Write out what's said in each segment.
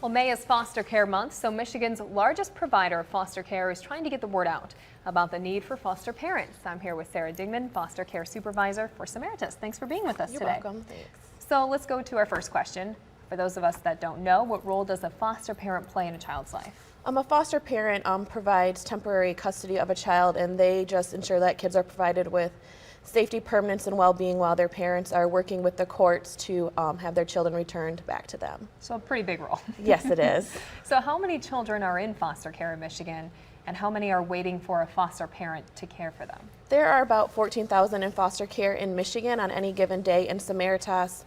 Well, May is Foster Care Month, so Michigan's largest provider of foster care is trying to get the word out about the need for foster parents. I'm here with Sarah Dingman, Foster Care Supervisor for SAMARITAS. Thanks for being with us today. You're welcome. Thanks. So let's go to our first question. For those of us that don't know, what role does a foster parent play in a child's life? A foster parent provides temporary custody of a child, and they just ensure that kids are provided with safety, permanence, and well-being while their parents are working with the courts to have their children returned back to them. So a pretty big role. Yes, it is. So how many children are in foster care in Michigan, and how many are waiting for a foster parent to care for them? There are about 14,000 in foster care in Michigan on any given day, and SAMARITAS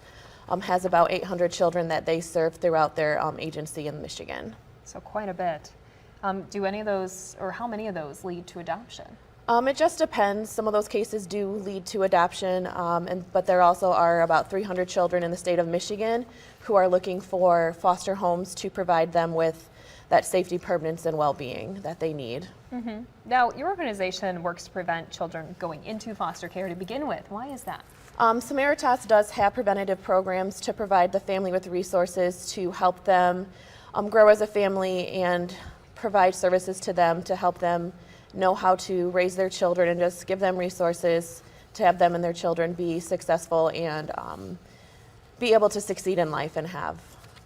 has about 800 children that they serve throughout their agency in Michigan. So quite a bit. Do any of those, or how many of those, lead to adoption? It just depends. Some of those cases do lead to adoption, but there also are about 300 children in the state of Michigan who are looking for foster homes to provide them with that safety, permanence, and well-being that they need. Mm-hmm. Now, your organization works to prevent children going into foster care to begin with. Why is that? SAMARITAS does have preventative programs to provide the family with resources to help them grow as a family and provide services to them to help them know how to raise their children and just give them resources to have them and their children be successful and be able to succeed in life and have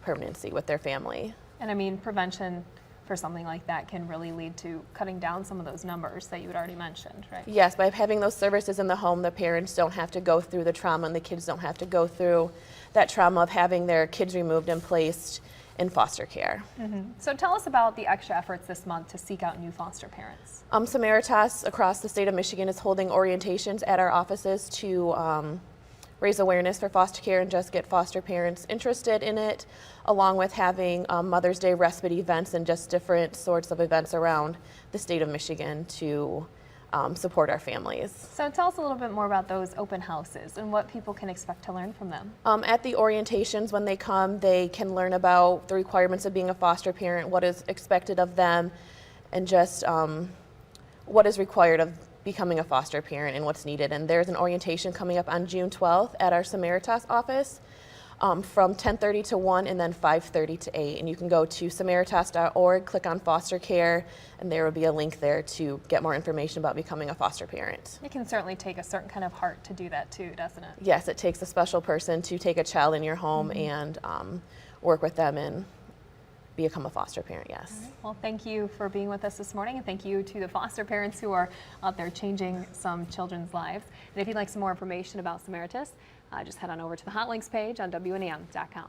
permanency with their family. And I mean, prevention for something like that can really lead to cutting down some of those numbers that you had already mentioned, right? Yes, by having those services in the home, the parents don't have to go through the trauma and the kids don't have to go through that trauma of having their kids removed and placed in foster care. Mm-hmm. So tell us about the extra efforts this month to seek out new foster parents. SAMARITAS across the state of Michigan is holding orientations at our offices to raise awareness for foster care and just get foster parents interested in it, along with having Mother's Day respite events and just different sorts of events around the state of Michigan to support our families. So tell us a little bit more about those open houses and what people can expect to learn from them. At the orientations, when they come, they can learn about the requirements of being a foster parent, what is expected of them, and just what is required of becoming a foster parent and what's needed. And there's an orientation coming up on June 12th at our SAMARITAS office from 10:30 to 1 and then 5:30 to 8. And you can go to samaritas.org, click on foster care, and there will be a link there to get more information about becoming a foster parent. It can certainly take a certain kind of heart to do that too, doesn't it? Yes, it takes a special person to take a child in your home and work with them and become a foster parent, yes. All right. Well, thank you for being with us this morning, and thank you to the foster parents who are out there changing some children's lives. And if you'd like some more information about SAMARITAS, just head on over to the hot links page on WNEM.com.